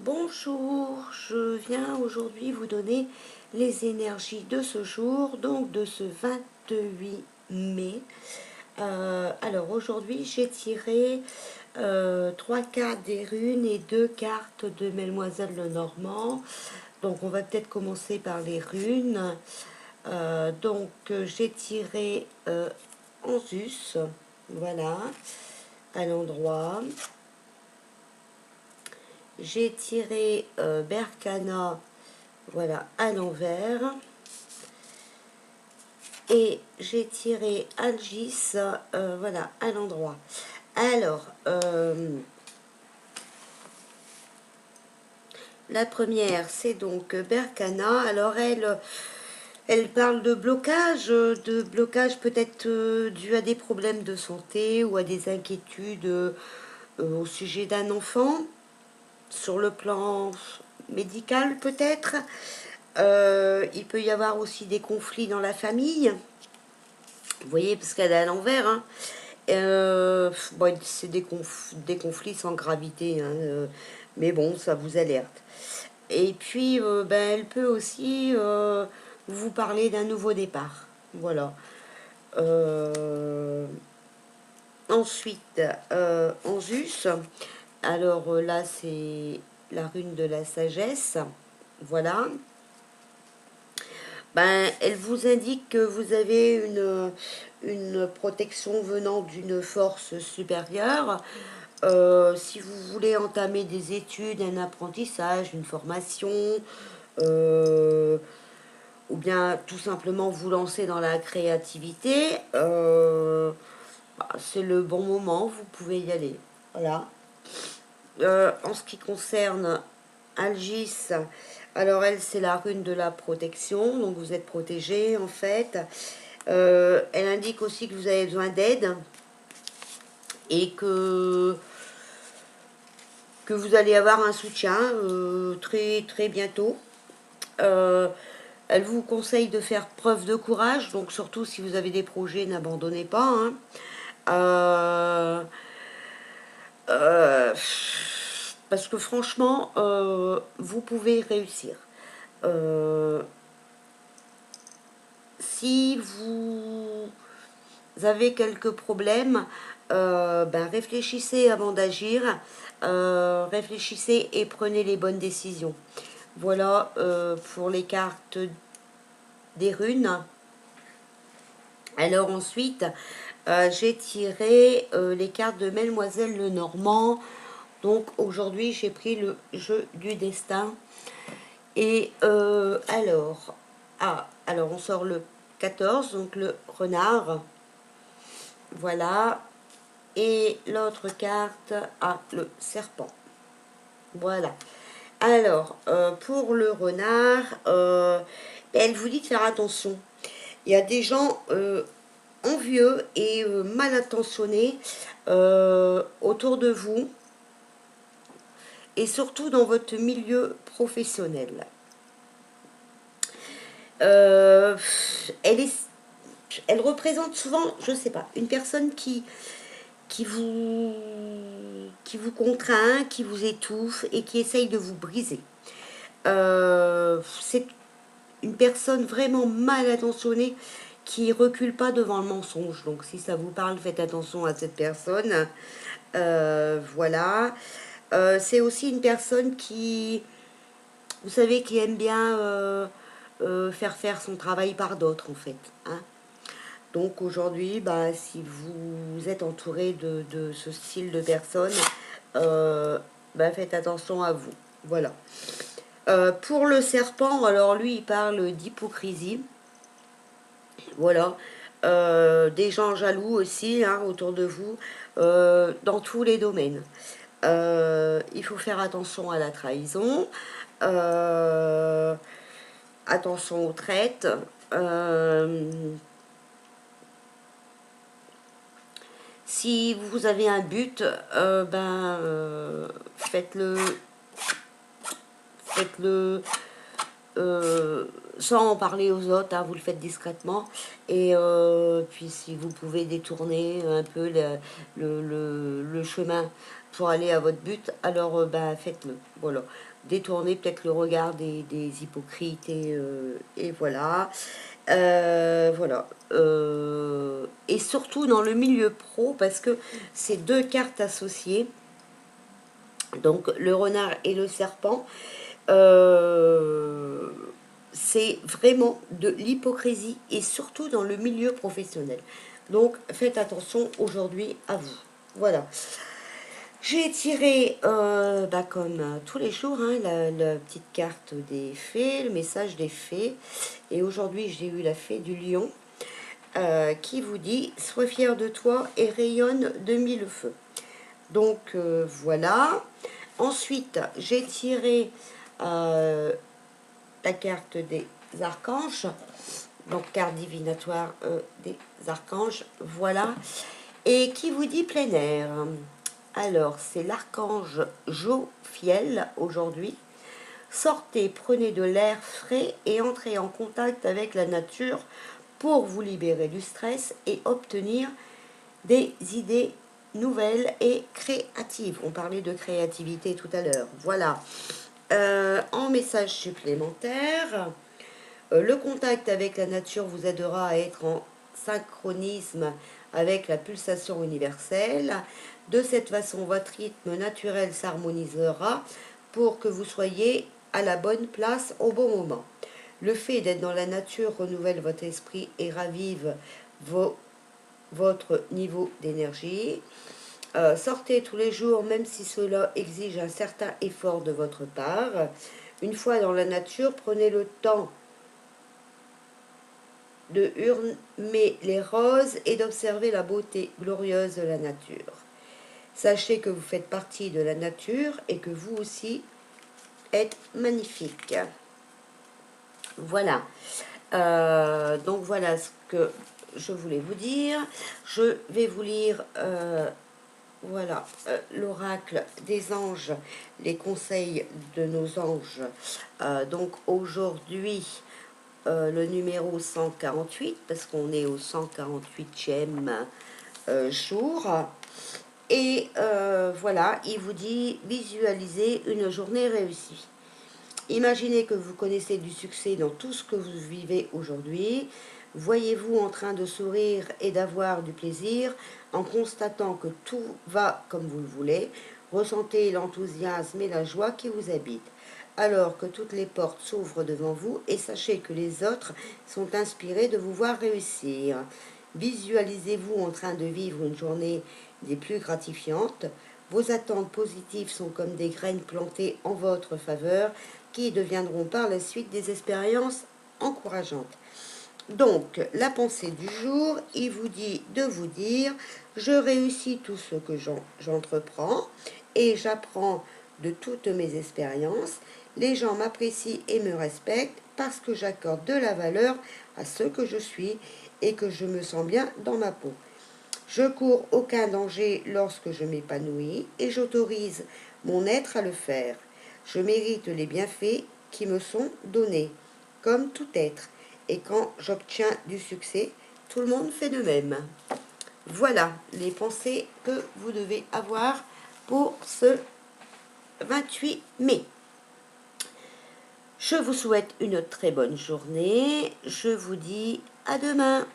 Bonjour, je viens aujourd'hui vous donner les énergies de ce jour, donc de ce 28 mai. Alors aujourd'hui j'ai tiré 3 cartes des runes et 2 cartes de Mademoiselle Lenormand. Donc on va peut-être commencer par les runes. J'ai tiré Anzus, voilà, à l'endroit. J'ai tiré Berkana, voilà, à l'envers. Et j'ai tiré Algis, voilà, à l'endroit. Alors, la première, c'est donc Berkana. Alors, elle parle de blocage peut-être dû à des problèmes de santé ou à des inquiétudes au sujet d'un enfant, sur le plan médical peut-être. Il peut y avoir aussi des conflits dans la famille. Vous voyez, parce qu'elle est à l'envers. Hein. Bon, c'est des conflits sans gravité. Hein, mais bon, ça vous alerte. Et puis, elle peut aussi vous parler d'un nouveau départ. Voilà. Ensuite, Anzus. Alors là, c'est la rune de la sagesse. Voilà. Elle vous indique que vous avez une protection venant d'une force supérieure. Si vous voulez entamer des études, un apprentissage, une formation, ou bien tout simplement vous lancer dans la créativité, c'est le bon moment, vous pouvez y aller. Voilà. En ce qui concerne Algis, alors elle, c'est la rune de la protection, donc vous êtes protégé en fait. Elle indique aussi que vous avez besoin d'aide et que vous allez avoir un soutien très très bientôt. Elle vous conseille de faire preuve de courage, donc surtout si vous avez des projets, n'abandonnez pas. Hein. Euh, parce que franchement, vous pouvez réussir. Si vous avez quelques problèmes, réfléchissez avant d'agir, réfléchissez et prenez les bonnes décisions. Voilà pour les cartes des runes. Alors ensuite, j'ai tiré les cartes de Mademoiselle Lenormand. Donc aujourd'hui, j'ai pris le jeu du destin. Et alors on sort le 14, donc le renard. Voilà. Et l'autre carte le serpent. Voilà. Alors, pour le renard, elle vous dit de faire attention. Il y a des gens envieux et mal intentionnés autour de vous. Et surtout dans votre milieu professionnel. Euh, elle, est, elle représente souvent, je sais pas, une personne qui vous contraint, qui vous étouffe et qui essaye de vous briser. C'est une personne vraiment mal intentionnée qui recule pas devant le mensonge. Donc si ça vous parle, faites attention à cette personne. Voilà. C'est aussi une personne qui, vous savez, qui aime bien faire son travail par d'autres en fait. Hein. Donc aujourd'hui, si vous êtes entouré de ce style de personnes, faites attention à vous. Voilà. Pour le serpent, alors lui, il parle d'hypocrisie. Voilà. Des gens jaloux aussi hein, autour de vous, dans tous les domaines. Il faut faire attention à la trahison. Attention aux traites. Si vous avez un but, faites-le sans en parler aux autres, hein, vous le faites discrètement. Et puis si vous pouvez détourner un peu le chemin pour aller à votre but, alors bah, faites-le. Voilà. Détournez peut-être le regard des hypocrites et voilà. Voilà. Et surtout dans le milieu pro, parce que c'est deux cartes associées, donc le renard et le serpent, euh, c'est vraiment de l'hypocrisie et surtout dans le milieu professionnel. Donc faites attention aujourd'hui à vous. Voilà. J'ai tiré, bah, comme tous les jours, hein, la petite carte des fées, le message des fées. Et aujourd'hui, j'ai eu la fée du lion qui vous dit « Sois fier de toi et rayonne de mille feux ». Donc, voilà. Ensuite, j'ai tiré la carte des archanges. Donc, carte divinatoire des archanges. Voilà. Et qui vous dit plein air. Alors, c'est l'archange Jophiel aujourd'hui. Sortez, prenez de l'air frais et entrez en contact avec la nature pour vous libérer du stress et obtenir des idées nouvelles et créatives. On parlait de créativité tout à l'heure. Voilà. En message supplémentaire, le contact avec la nature vous aidera à être en synchronisme avec la pulsation universelle. De cette façon, votre rythme naturel s'harmonisera pour que vous soyez à la bonne place au bon moment. Le fait d'être dans la nature renouvelle votre esprit et ravive votre niveau d'énergie. Sortez tous les jours, même si cela exige un certain effort de votre part. Une fois dans la nature, prenez le temps de humer les roses et d'observer la beauté glorieuse de la nature. Sachez que vous faites partie de la nature et que vous aussi êtes magnifique. Voilà. Donc voilà ce que je voulais vous dire. Je vais vous lire voilà l'oracle des anges, les conseils de nos anges. Donc aujourd'hui, le numéro 148, parce qu'on est au 148e jour. Et voilà, il vous dit visualiser une journée réussie. Imaginez que vous connaissez du succès dans tout ce que vous vivez aujourd'hui. Voyez-vous en train de sourire et d'avoir du plaisir en constatant que tout va comme vous le voulez. Ressentez l'enthousiasme et la joie qui vous habitent. Alors que toutes les portes s'ouvrent devant vous et sachez que les autres sont inspirés de vous voir réussir. Visualisez-vous en train de vivre une journée des plus gratifiantes. Vos attentes positives sont comme des graines plantées en votre faveur qui deviendront par la suite des expériences encourageantes. Donc, la pensée du jour, il vous dit de vous dire « Je réussis tout ce que j'entreprends et j'apprends de toutes mes expériences. Les gens m'apprécient et me respectent parce que j'accorde de la valeur à ce que je suis et que je me sens bien dans ma peau. Je cours aucun danger lorsque je m'épanouis et j'autorise mon être à le faire. Je mérite les bienfaits qui me sont donnés, comme tout être. Et quand j'obtiens du succès, tout le monde fait de même. » Voilà les pensées que vous devez avoir pour ce 28 mai. Je vous souhaite une très bonne journée. Je vous dis à demain.